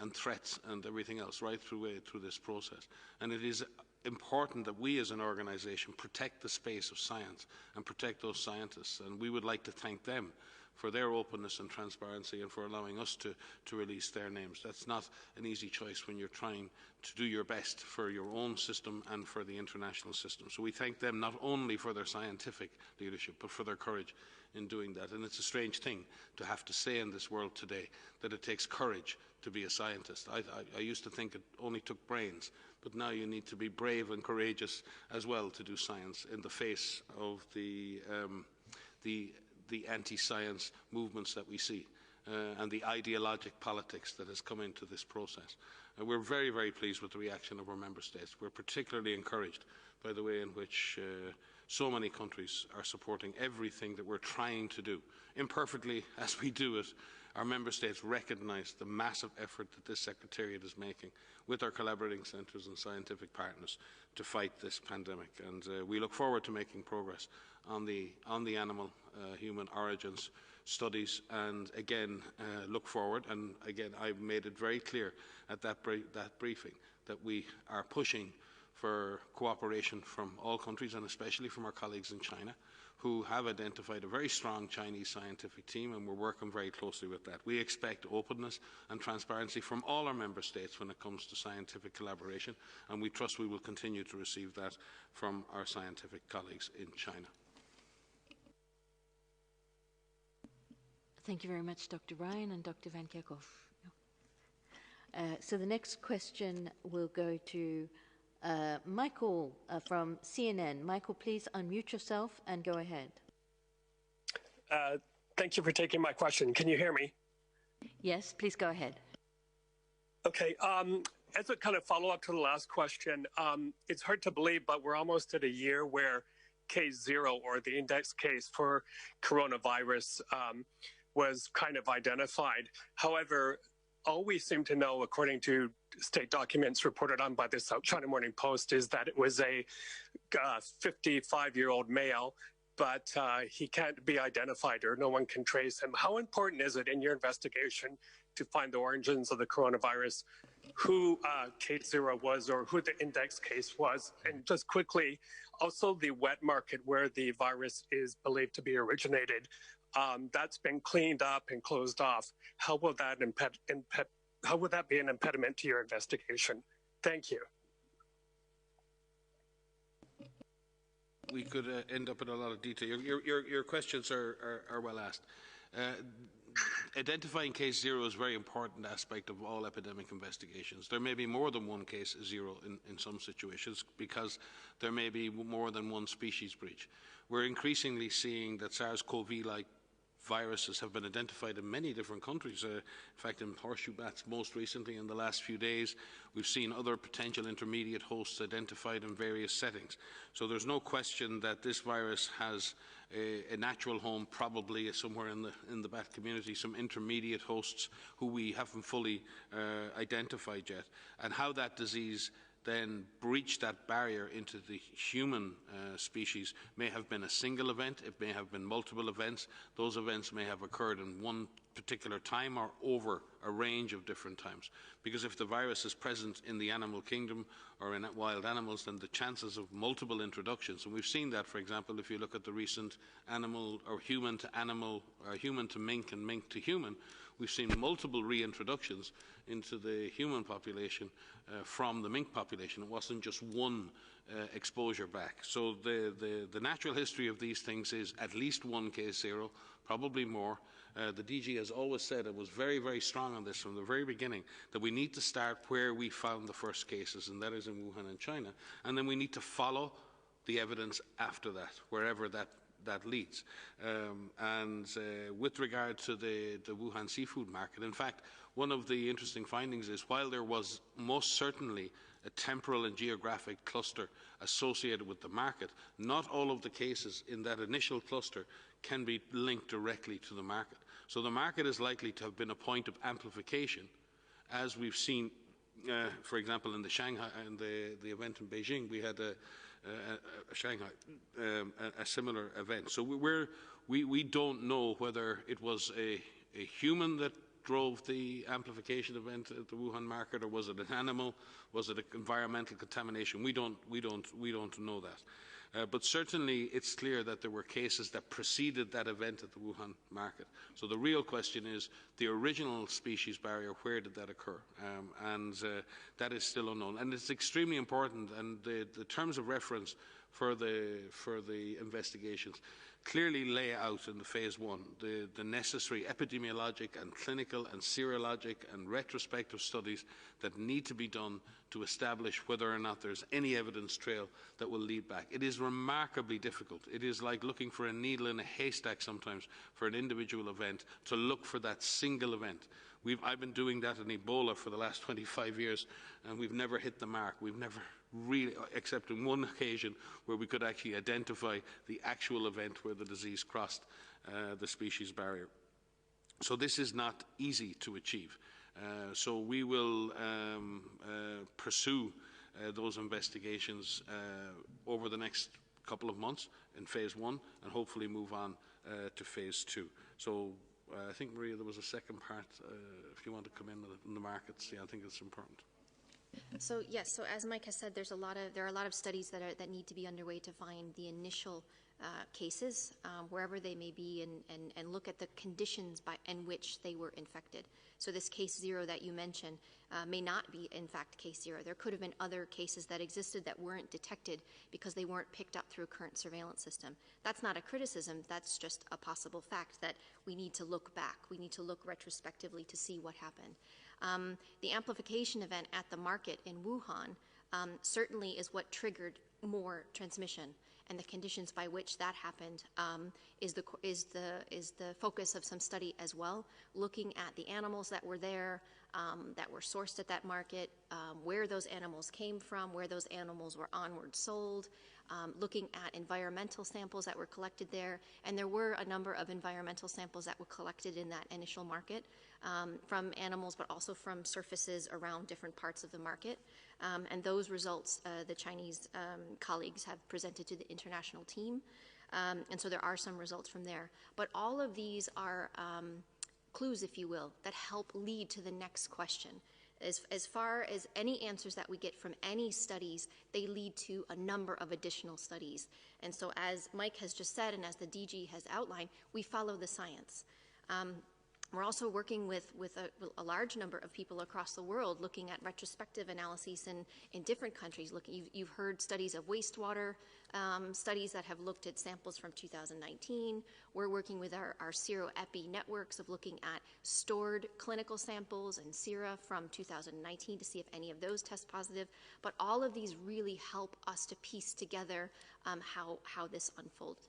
and threats and everything else right through this process. And it is important that we as an organisation protect the space of science and protect those scientists, and we would like to thank them for their openness and transparency and for allowing us to release their names. That's not an easy choice when you're trying to do your best for your own system and for the international system. So we thank them not only for their scientific leadership, but for their courage in doing that. And it's a strange thing to have to say in this world today that it takes courage to be a scientist. I used to think it only took brains, but now you need to be brave and courageous as well to do science in the face of the anti-science movements that we see and the ideologic politics that has come into this process. We're very, very pleased with the reaction of our member states. We're particularly encouraged by the way in which so many countries are supporting everything that we're trying to do. Imperfectly as we do it, our member states recognise the massive effort that this Secretariat is making with our collaborating centres and scientific partners to fight this pandemic. And we look forward to making progress on the animal human origins studies, and again look forward, and again I've made it very clear at that briefing that we are pushing for cooperation from all countries, and especially from our colleagues in China, who have identified a very strong Chinese scientific team, and we're working very closely with that. We expect openness and transparency from all our member states when it comes to scientific collaboration, and we trust we will continue to receive that from our scientific colleagues in China. Thank you very much, Dr. Ryan and Dr. Van Kerkhoff. So the next question will go to Michael from CNN. Michael, please unmute yourself and go ahead. Thank you for taking my question. Can you hear me? Yes, please go ahead. Okay. As a kind of follow-up to the last question, it's hard to believe, but we're almost at a year where case zero, or the index case for coronavirus, was kind of identified. However, all we seem to know, according to state documents reported on by the South China Morning Post, is that it was a 55-year-old male, but he can't be identified, or no one can trace him. How important is it in your investigation to find the origins of the coronavirus, who case zero was, or who the index case was? And just quickly, also the wet market where the virus is believed to be originated, that's been cleaned up and closed off. How will that how would that be an impediment to your investigation? Thank you. We could end up in a lot of detail. Your questions are well asked. Identifying case zero is a very important aspect of all epidemic investigations. There may be more than one case zero in some situations, because there may be more than one species breach. We're increasingly seeing that SARS-CoV-like viruses have been identified in many different countries. In fact, in horseshoe bats most recently in the last few days, we've seen other potential intermediate hosts identified in various settings. So there's no question that this virus has a natural home, probably somewhere in the bat community, some intermediate hosts who we haven't fully identified yet. And how that disease then breached that barrier into the human species may have been a single event, it may have been multiple events. Those events may have occurred in one particular time or over a range of different times. Because if the virus is present in the animal kingdom or in wild animals, then the chances of multiple introductions, and we've seen that, for example, if you look at the recent animal or human to animal, or human to mink and mink to human, we've seen multiple reintroductions into the human population from the mink population. It wasn't just one exposure back. So the natural history of these things is at least one case zero, probably more. The DG has always said, it was very, very strong on this from the very beginning, that we need to start where we found the first cases, and that is in Wuhan and China. And then we need to follow the evidence after that, wherever that leads. With regard to the Wuhan seafood market, in fact, one of the interesting findings is, while there was most certainly a temporal and geographic cluster associated with the market, not all of the cases in that initial cluster can be linked directly to the market. So the market is likely to have been a point of amplification, as we've seen, for example, in the Shanghai and the event in Beijing. We had Shanghai, a similar event. So we don't know whether it was a human that drove the amplification event at the Wuhan market, or was it an animal? Was it environmental contamination? We don't know that. But certainly it's clear that there were cases that preceded that event at the Wuhan market. So the real question is, the original species barrier, where did that occur? That is still unknown. And it's extremely important, and the terms of reference for the investigations clearly lay out in the phase one the necessary epidemiologic and clinical and serologic and retrospective studies that need to be done to establish whether or not there's any evidence trail that will lead back. It is remarkably difficult. It is like looking for a needle in a haystack sometimes for an individual event, to look for that single event. I've been doing that in Ebola for the last 25 years, and we've never hit the mark. We've never really, except on one occasion where we could actually identify the actual event where the disease crossed the species barrier. So this is not easy to achieve. So we will pursue those investigations over the next couple of months in phase one, and hopefully move on to phase two. So I think, Maria, there was a second part, if you want to come in on the markets. Yeah, I think it's important. So yes, so as Mike has said, there are a lot of studies that need to be underway to find the initial cases, wherever they may be, and look at the conditions in which they were infected. So this case 0 that you mentioned may not be, in fact, case 0. There could have been other cases that existed that weren't detected because they weren't picked up through a current surveillance system. That's not a criticism. That's just a possible fact that we need to look back. We need to look retrospectively to see what happened. The amplification event at the market in Wuhan certainly is what triggered more transmission, and the conditions by which that happened is the focus of some study as well, looking at the animals that were there, that were sourced at that market, where those animals came from, where those animals were onward sold, looking at environmental samples that were collected there, and there were a number of environmental samples that were collected in that initial market from animals, but also from surfaces around different parts of the market. And those results the Chinese colleagues have presented to the international team. And so there are some results from there. But all of these are clues, if you will, that help lead to the next question. As far as any answers that we get from any studies, they lead to a number of additional studies. And so as Mike has just said, and as the DG has outlined, we follow the science. We're also working with a large number of people across the world looking at retrospective analyses in different countries. You've heard studies of wastewater, studies that have looked at samples from 2019. We're working with our sero-epi networks of looking at stored clinical samples and sera from 2019 to see if any of those test positive. But all of these really help us to piece together how this unfolded.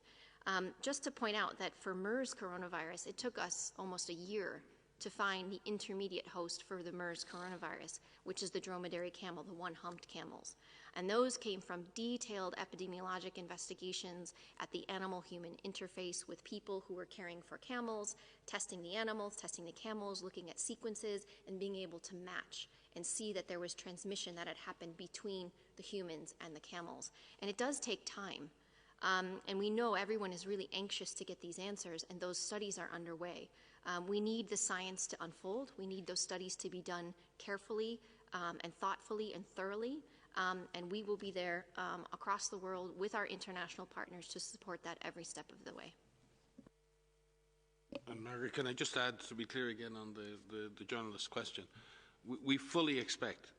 Just to point out that for MERS coronavirus, it took us almost a year to find the intermediate host for the MERS coronavirus, which is the dromedary camel, the one-humped camels. And those came from detailed epidemiologic investigations at the animal-human interface with people who were caring for camels, testing the animals, testing the camels, looking at sequences, and being able to match and see that there was transmission that had happened between the humans and the camels. And it does take time. And we know everyone is really anxious to get these answers, and those studies are underway. We need the science to unfold. We need those studies to be done carefully and thoughtfully and thoroughly. And we will be there across the world with our international partners to support that every step of the way. And Margaret, can I just add, to be clear again on the journalist's question, we fully expect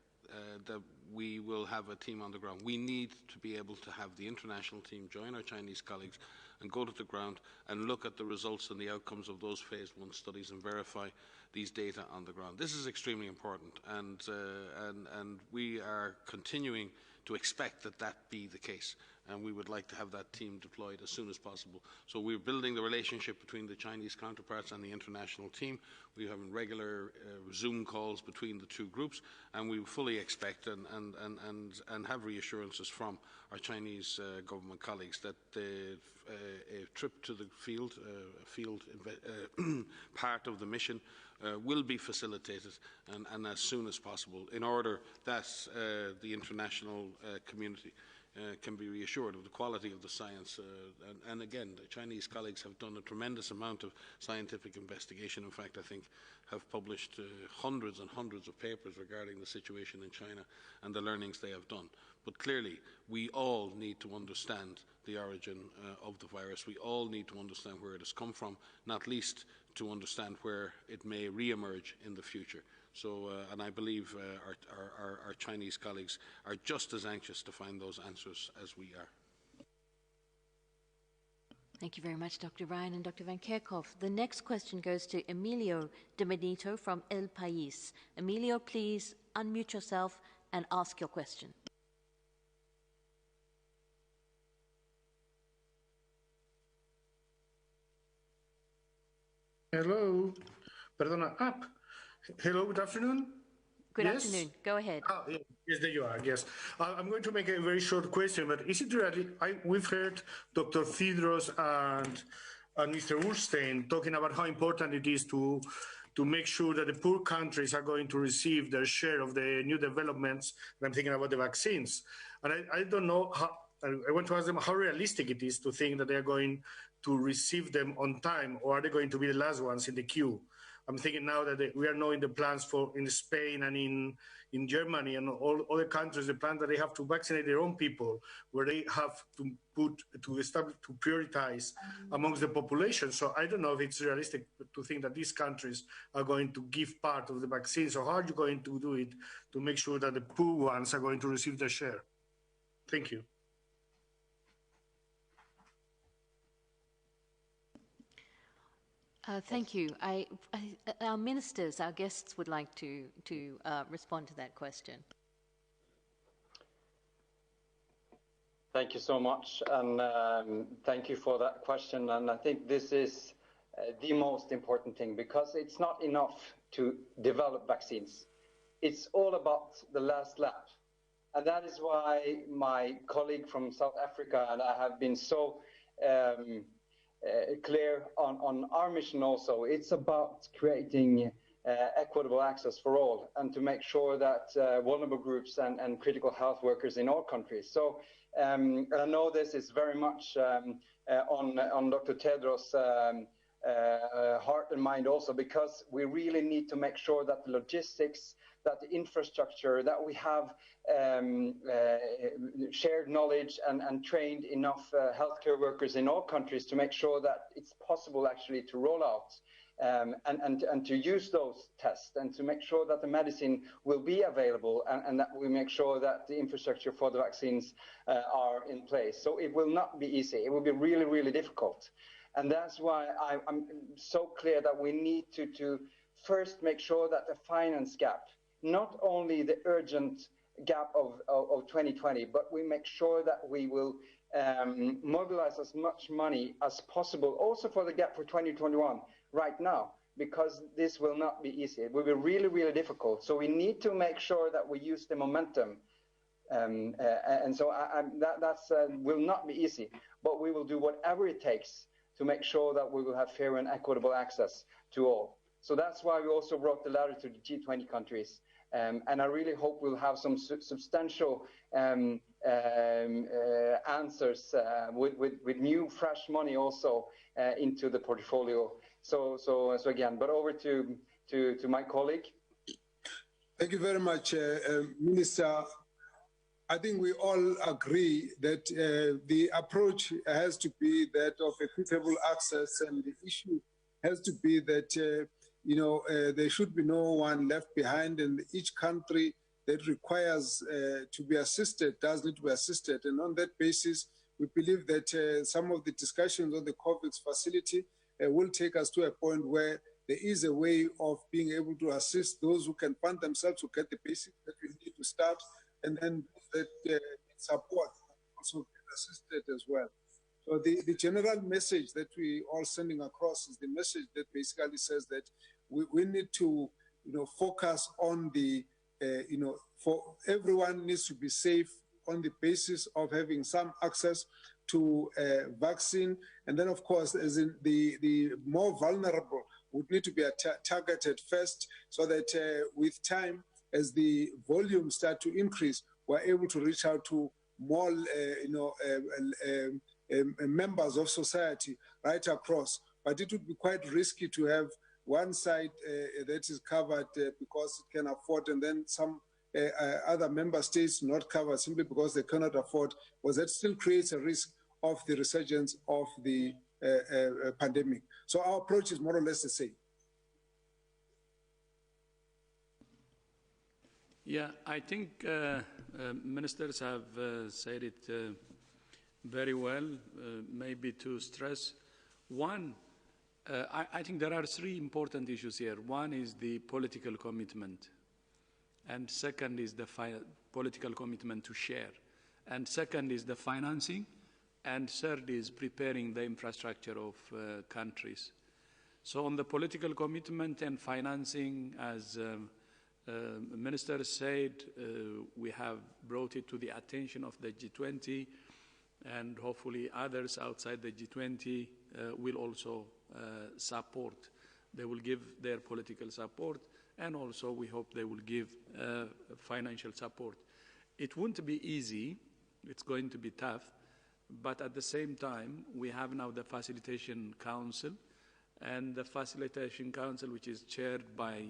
that we will have a team on the ground. We need to be able to have the international team join our Chinese colleagues and go to the ground and look at the results and the outcomes of those phase 1 studies and verify these data on the ground. This is extremely important, and we are continuing to expect that that be the case, and we would like to have that team deployed as soon as possible. So we're building the relationship between the Chinese counterparts and the international team. We're having regular Zoom calls between the two groups, and we fully expect and have reassurances from our Chinese government colleagues that a trip to the field, part of the mission, will be facilitated and as soon as possible in order that the international community can be reassured of the quality of the science. And again, the Chinese colleagues have done a tremendous amount of scientific investigation. In fact, I think have published hundreds and hundreds of papers regarding the situation in China and the learnings they have done. But clearly, we all need to understand the origin of the virus. We all need to understand where it has come from, not least to understand where it may re-emerge in the future. So, and I believe our Chinese colleagues are just as anxious to find those answers as we are. Thank you very much, Dr. Ryan and Dr. Van Kerkhove. The next question goes to Emilio de Benito from El País. Emilio, please unmute yourself and ask your question. Hello. Perdona. Hello, good afternoon. Good afternoon. Go ahead. Yes, there you are. Yes. I'm going to make a very short question, but is it really, we've heard Dr. Tedros and Mr. Urstein talking about how important it is to make sure that the poor countries are going to receive their share of the new developments. And I'm thinking about the vaccines. And I don't know how, I want to ask them how realistic it is to think that they are going to receive them on time, or are they going to be the last ones in the queue? I'm thinking now that we are knowing the plans in Spain and in Germany and all other countries, the plan that they have to vaccinate their own people, where they have to prioritize amongst the population. So I don't know if it's realistic to think that these countries are going to give part of the vaccine. So how are you going to do it to make sure that the poor ones are going to receive their share? Thank you. Thank you. Our ministers, our guests would like to respond to that question. Thank you so much, and thank you for that question. And I think this is the most important thing, because it's not enough to develop vaccines. It's all about the last lap. And that is why my colleague from South Africa and I have been so clear on our mission also. It's about creating equitable access for all, and to make sure that vulnerable groups and critical health workers in all countries. So I know this is very much on Dr. Tedros' heart and mind also, because we really need to make sure that the logistics, that the infrastructure, that we have shared knowledge and trained enough healthcare workers in all countries to make sure that it's possible actually to roll out and to use those tests, and to make sure that the medicine will be available, and that we make sure that the infrastructure for the vaccines are in place. So it will not be easy. It will be really, really difficult. And that's why I'm so clear that we need to first make sure that the finance gap, not only the urgent gap of 2020, but we make sure that we will mobilize as much money as possible also for the gap for 2021 right now, because this will not be easy. It will be really, really difficult. So we need to make sure that we use the momentum. And so that's will not be easy, but we will do whatever it takes to make sure that we will have fair and equitable access to all. So that's why we also wrote the letter to the G20 countries. And I really hope we'll have some substantial answers with new, fresh money also into the portfolio. So again, but over to my colleague. Thank you very much, Minister. I think we all agree that the approach has to be that of equitable access, and the issue has to be that there should be no one left behind, and each country that requires to be assisted does need to be assisted. And on that basis, we believe that some of the discussions on the COVAX facility will take us to a point where there is a way of being able to assist those who can fund themselves to get the basics that we need to start, and then that support also get assisted as well. So the general message that we all sending across is the message that basically says that we need to focus on the for everyone needs to be safe on the basis of having some access to vaccine, and then of course as in the more vulnerable would need to be targeted first, so that with time, as the volumes start to increase, we're able to reach out to more members of society right across. But it would be quite risky to have one side that is covered because it can afford, and then some other member states not covered simply because they cannot afford, because that still creates a risk of the resurgence of the pandemic. So our approach is more or less the same. Yeah, I think ministers have said it very well. Maybe to stress one, I think there are three important issues here. One is the political commitment, and second is the political commitment to share, and second is the financing, and third is preparing the infrastructure of countries. So on the political commitment and financing, as Minister said, we have brought it to the attention of the G20, and hopefully others outside the G20 will also support. They will give their political support, and also we hope they will give financial support. It won't be easy, it's going to be tough, but at the same time, we have now the Facilitation Council, And the Facilitation Council, which is chaired by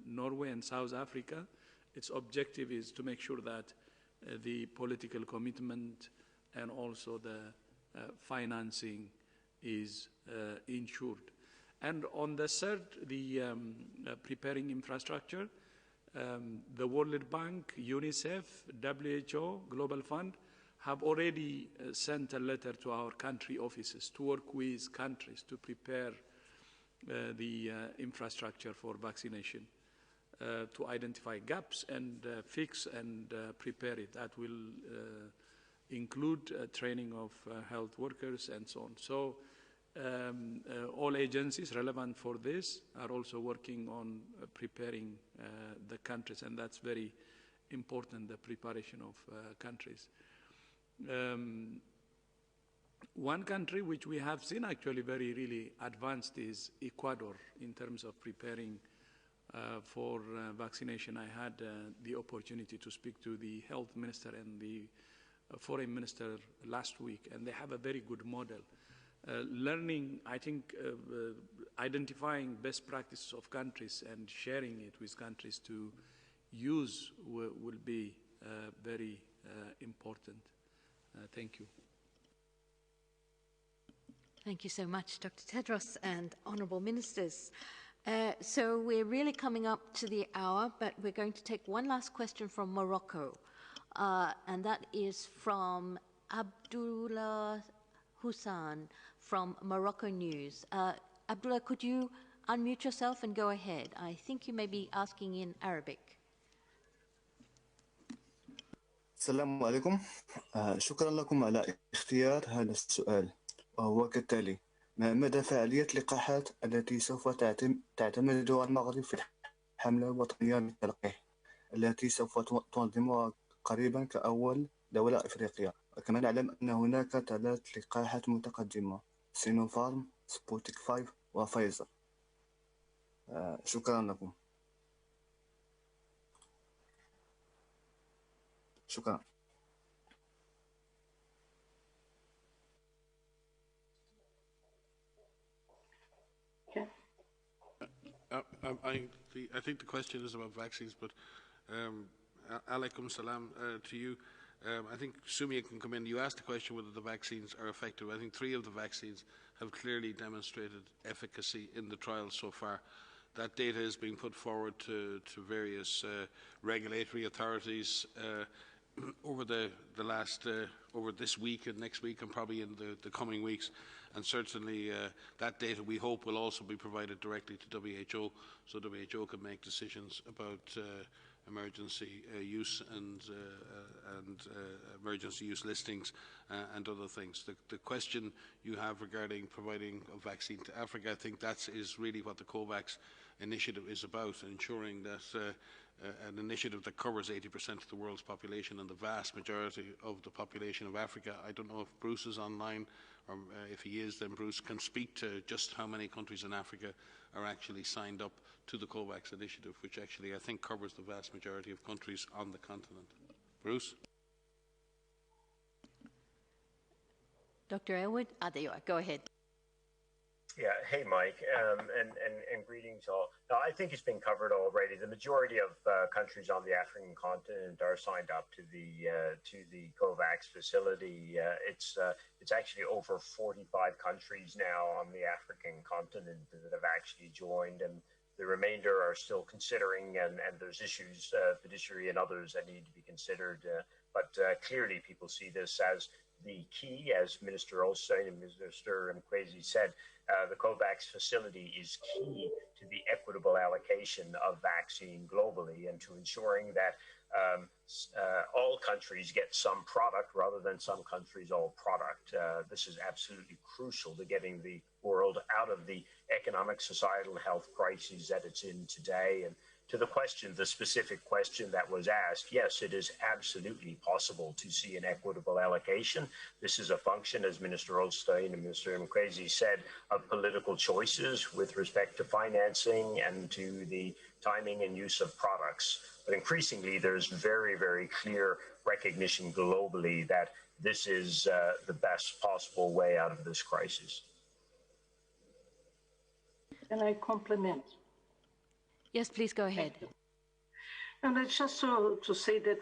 Norway and South Africa, its objective is to make sure that the political commitment and also the financing is ensured. And on the third, the preparing infrastructure, the World Bank, UNICEF, WHO, Global Fund have already sent a letter to our country offices to work with countries to prepare the infrastructure for vaccination, to identify gaps and fix and prepare it. That will include training of health workers and so on. So all agencies relevant for this are also working on preparing the countries, and that's very important, the preparation of countries. One country which we have seen actually very really advanced is Ecuador in terms of preparing for vaccination. I had the opportunity to speak to the health minister and the foreign minister last week, and they have a very good model. Learning, I think, identifying best practices of countries and sharing it with countries to use will be very important. Thank you. Thank you so much, Dr. Tedros and honourable ministers. So we're really coming up to the hour, but we're going to take one last question from Morocco, and that is from Abdullah Hussan from Morocco News. Abdullah, could you unmute yourself and go ahead? I think you may be asking in Arabic. السلام عليكم. شكرا لكم على اختيار هذا السؤال، وهو كالتالي: ما مدى فعالية اللقاحات التي سوف تعتمد المغرب في الحملة الوطنية للتلقيح التي سوف تنظمها قريبا كأول دولة إفريقية؟ وكما نعلم أن هناك 3 لقاحات متقدمة: سينوفارم، سبوتيك 5 وفايزر. شكرا لكم. شكرا. I think the question is about vaccines, but alaikum salam to you. I think Sumia can come in. You asked the question whether the vaccines are effective. I think 3 of the vaccines have clearly demonstrated efficacy in the trials so far. That data is being put forward to various regulatory authorities over over this week and next week and probably in the coming weeks. And certainly that data, we hope, will also be provided directly to WHO, so WHO can make decisions about emergency use and emergency use listings and other things. The question you have regarding providing a vaccine to Africa, I think that is really what the COVAX initiative is about, ensuring that an initiative that covers 80% of the world's population and the vast majority of the population of Africa. I don't know if Bruce is online, or if he is, then Bruce can speak to just how many countries in Africa are actually signed up to the COVAX initiative, which actually I think covers the vast majority of countries on the continent. Bruce? Dr. Elwood, there you are. Go ahead. Yeah, hey Mike, and greetings all. Now, I think it's been covered already. The majority of countries on the African continent are signed up to the COVAX facility. It's actually over 45 countries now on the African continent that have actually joined, and the remainder are still considering, and there's issues, fiduciary and others that need to be considered. But clearly, people see this as the key, as Minister Olstein and Minister Mkwesi said. The COVAX facility is key to the equitable allocation of vaccine globally and to ensuring that all countries get some product rather than some countries all product. This is absolutely crucial to getting the world out of the economic, societal, health crises that it's in today. And to the question, the specific question that was asked, yes, it is absolutely possible to see an equitable allocation. This is a function, as Minister Olstein and Minister Mkwesi said, of political choices with respect to financing and to the timing and use of products. But increasingly, there's very, very clear recognition globally that this is the best possible way out of this crisis. Can I compliment? Yes, please go ahead. And it's just to say that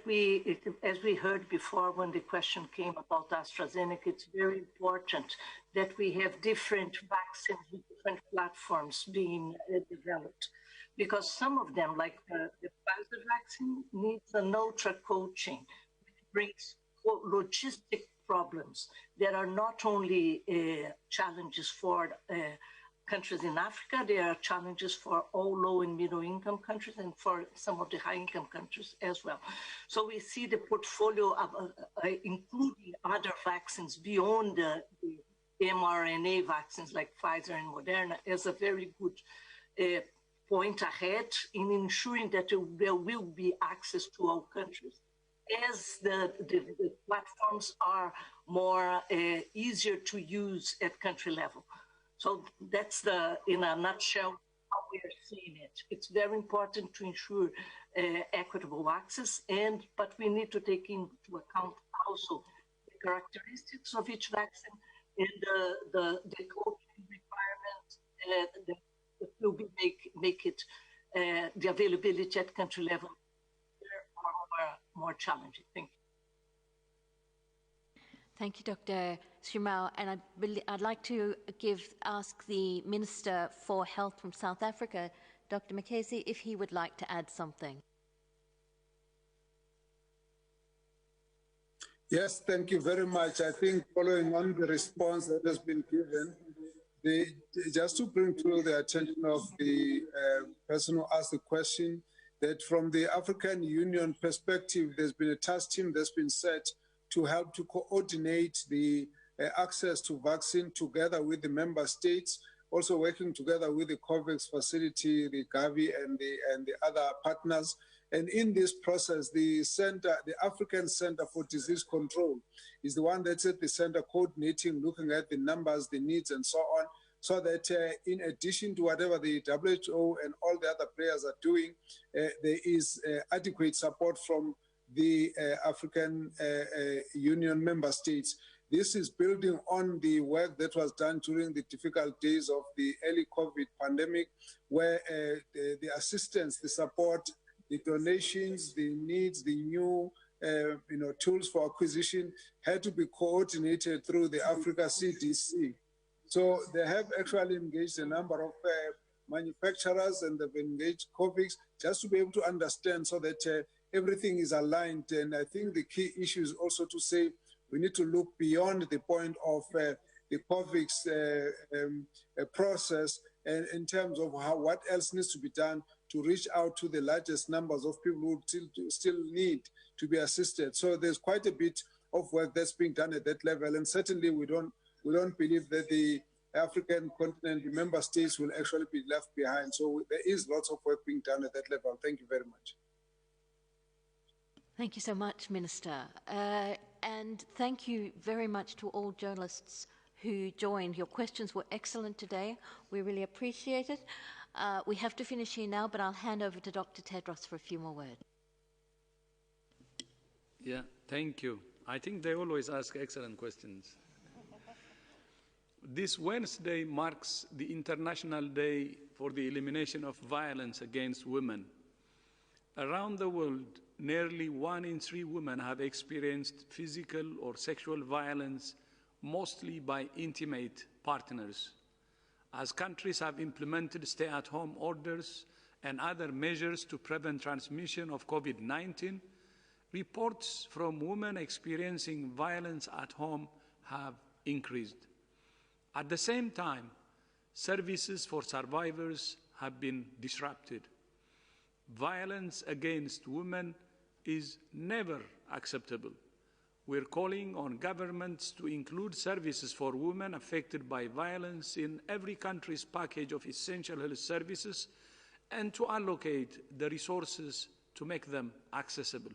as we heard before when the question came about AstraZeneca, it's very important that we have different vaccines with different platforms being developed. Because some of them, like the Pfizer vaccine, needs a ultra cold chain, which brings logistic problems that are not only challenges for countries in Africa, there are challenges for all low and middle income countries and for some of the high income countries as well. So we see the portfolio of including other vaccines beyond the mRNA vaccines like Pfizer and Moderna as a very good point ahead in ensuring that there will be access to all countries as the platforms are more easier to use at country level. So that's in a nutshell, how we are seeing it. It's very important to ensure equitable access, but we need to take into account also the characteristics of each vaccine and the coaching requirements that will make it the availability at country level more challenging. Thank you. Thank you, Dr. Shimao. And I'd like to ask the Minister for Health from South Africa, Dr. Mkhize, if he would like to add something. Yes, thank you very much. I think following on the response that has been given, just to bring to the attention of the person who asked the question, that from the African Union perspective, there's been a task team that's been set to help to coordinate the access to vaccine together with the member states, also working together with the COVAX facility, the Gavi, and the other partners. And in this process, the African Center for Disease Control is the one that's at the center coordinating, looking at the numbers, the needs, and so on, so that in addition to whatever the WHO and all the other players are doing, there is adequate support from the African Union member states. This is building on the work that was done during the difficult days of the early COVID pandemic, where the assistance, the support, the donations, the needs, the new tools for acquisition had to be coordinated through the Africa CDC. So they have actually engaged a number of manufacturers, and they've engaged COVAX just to be able to understand so that everything is aligned. And I think the key issue is also to say we need to look beyond the point of the COVAX process, and in terms of what else needs to be done to reach out to the largest numbers of people who still need to be assisted. So there's quite a bit of work that's being done at that level, and certainly we don't believe that the African continent, the member states, will actually be left behind. So there is lots of work being done at that level. Thank you very much. Thank you so much, Minister. And thank you very much to all journalists who joined. Your questions were excellent today. We really appreciate it. We have to finish here now, but I'll hand over to Dr. Tedros for a few more words. Yeah, thank you. I think they always ask excellent questions. This Wednesday marks the International Day for the Elimination of Violence Against Women. Around the world, nearly 1 in 3 women have experienced physical or sexual violence, mostly by intimate partners. As countries have implemented stay-at-home orders and other measures to prevent transmission of COVID-19, reports from women experiencing violence at home have increased. At the same time, services for survivors have been disrupted. Violence against women is never acceptable. We're calling on governments to include services for women affected by violence in every country's package of essential health services and to allocate the resources to make them accessible.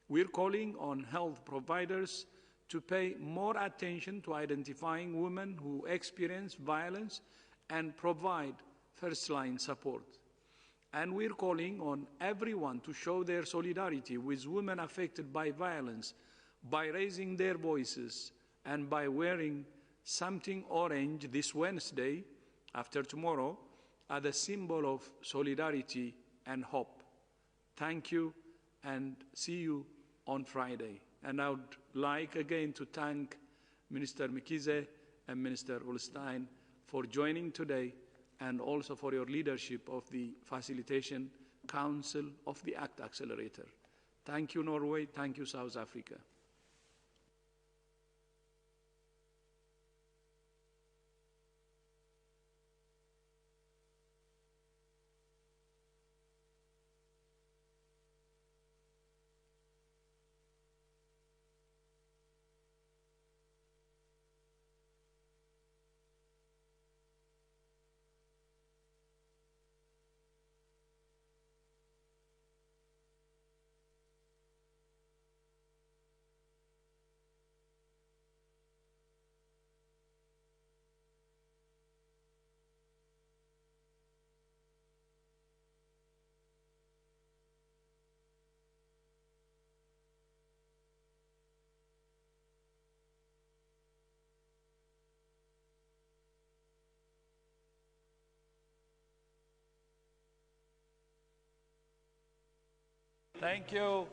We're calling on health providers to pay more attention to identifying women who experience violence and provide first-line support. And we're calling on everyone to show their solidarity with women affected by violence by raising their voices and by wearing something orange this Wednesday, after tomorrow, are the symbol of solidarity and hope. Thank you, and see you on Friday. And I would like again to thank Minister Mikize and Minister Ulstein for joining today, and also for your leadership of the Facilitation Council of the Act-accelerator. Thank you, Norway. Thank you, South Africa. Thank you.